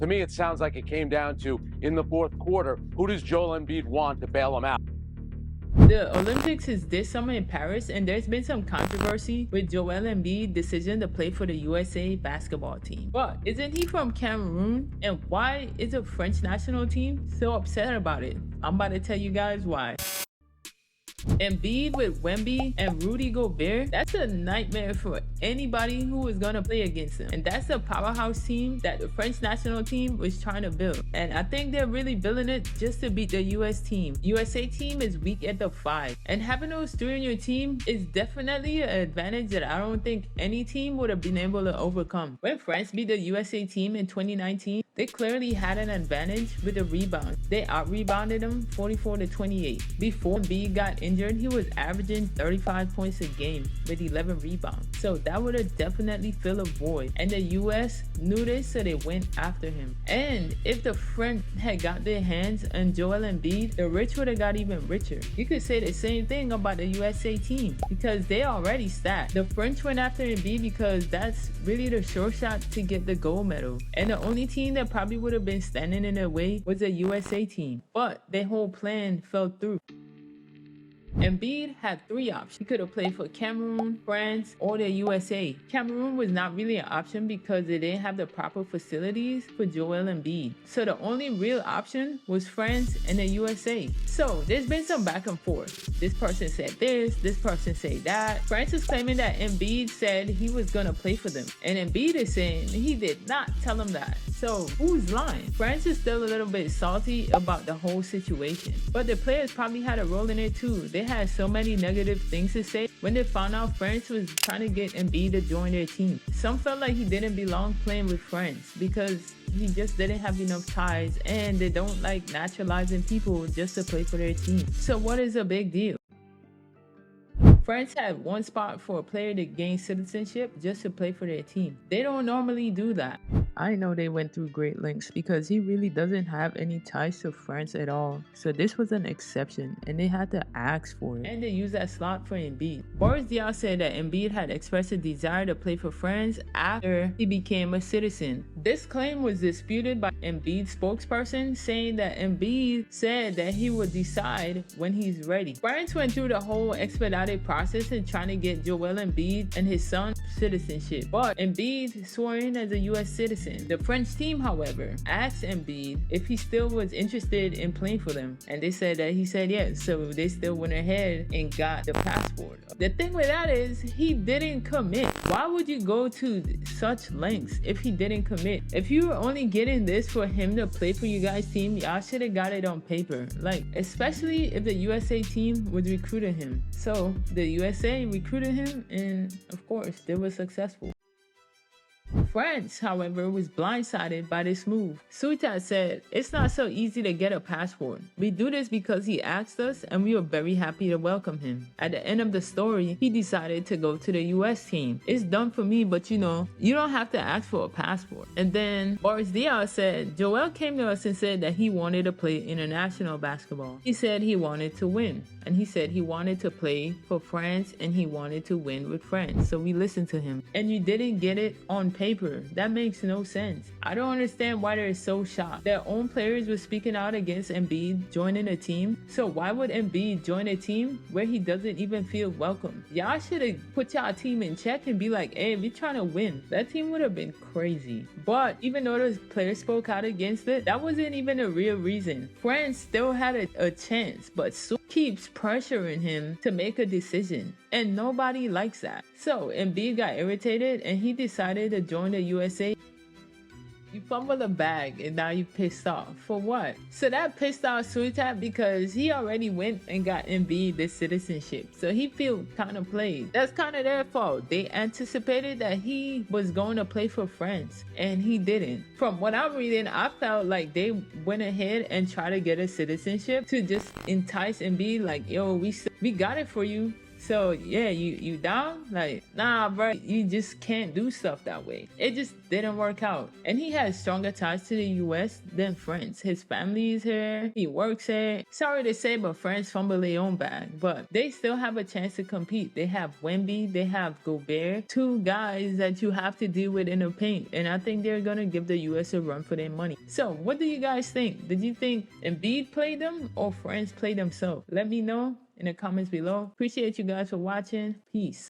To me, it sounds like it came down to, in the fourth quarter, who does Joel Embiid want to bail him out? The Olympics is this summer in Paris, and there's been some controversy with Joel Embiid's decision to play for the USA basketball team. But isn't he from Cameroon? And why is the French national team so upset about it? I'm about to tell you guys why. Embiid with Wemby and Rudy Gobert, that's a nightmare for anybody who is going to play against them. And that's the powerhouse team that the French national team was trying to build. And I think they're really building it just to beat the US team. USA team is weak at the 5. And having those 3 on your team is definitely an advantage that I don't think any team would have been able to overcome. When France beat the USA team in 2019, they clearly had an advantage with the rebound. They out-rebounded them 44-28. Before Embiid got injured, he was averaging 35 points a game with 11 rebounds. So that would have definitely filled a void. And the US knew this, so they went after him. And if the French had got their hands on Joel Embiid, the rich would have got even richer. You could say the same thing about the USA team because they already stacked. The French went after Embiid because that's really the sure shot to get the gold medal. And the only team that probably would have been standing in their way was the USA team. But their whole plan fell through. Embiid had 3 options. He could have played for Cameroon, France, or the USA. Cameroon was not really an option because they didn't have the proper facilities for Joel Embiid. So the only real option was France and the USA. So there's been some back and forth. This person said this person said that. France is claiming that Embiid said he was gonna play for them. And Embiid is saying he did not tell them that. So who's lying? France is still a little bit salty about the whole situation. But the players probably had a role in it too. They had so many negative things to say when they found out France was trying to get Embiid to join their team. Some felt like he didn't belong playing with France because he just didn't have enough ties and they don't like naturalizing people just to play for their team. So what is a big deal? France had 1 spot for a player to gain citizenship just to play for their team. They don't normally do that. I know they went through great lengths because he really doesn't have any ties to France at all. So this was an exception and they had to ask for it. And they used that slot for Embiid. Boris Diaw said that Embiid had expressed a desire to play for France after he became a citizen. This claim was disputed by Embiid's spokesperson, saying that Embiid said that he would decide when he's ready. France went through the whole expedited process in trying to get Joel Embiid and his son citizenship, but Embiid swore in as a US citizen. The French team, however, asked Embiid if he still was interested in playing for them, and they said that he said yes, so they still went ahead and got the passport. The thing with that is he didn't commit. Why would you go to such lengths if he didn't commit? If you were only getting this for him to play for you guys' team, y'all should have got it on paper. Like, especially if the USA team was recruiting him. So the USA recruited him and of course they were successful. France, however, was blindsided by this move. Suitat said, "It's not so easy to get a passport. We do this because he asked us and we were very happy to welcome him. At the end of the story, he decided to go to the US team. It's done for me, but you know, you don't have to ask for a passport." And then Boris Diaw said, "Joel came to us and said that he wanted to play international basketball. He said he wanted to win. And he said he wanted to play for France and he wanted to win with France. So we listened to him. And you didn't get it on paper. That makes no sense. I don't understand why they're so shocked. Their own players were speaking out against Embiid joining a team. So why would Embiid join a team where he doesn't even feel welcome? Y'all should have put y'all team in check and be like, hey, we're trying to win. That team would have been crazy. But even though the players spoke out against it, that wasn't even a real reason. France still had a chance, but keeps pressuring him to make a decision, and nobody likes that. So Embiid got irritated and he decided to join the USA. You fumbled the bag and now you pissed off. For what? So that pissed off Suitat because he already went and got Embiid this citizenship. So he feel kind of played. That's kind of their fault. They anticipated that he was going to play for France and he didn't. From what I'm reading, I felt like they went ahead and tried to get a citizenship to just entice Embiid like, yo, we got it for you. So yeah, you down? Like, nah, bro, you just can't do stuff that way. It just didn't work out. And he has stronger ties to the US than France. His family is here, he works here. Sorry to say, but France fumble their own bag. But they still have a chance to compete. They have Wemby, they have Gobert, two guys that you have to deal with in the paint. And I think they're gonna give the US a run for their money. So what do you guys think? Did you think Embiid played them or France played themselves? Let me know in the comments below. Appreciate you guys for watching. Peace.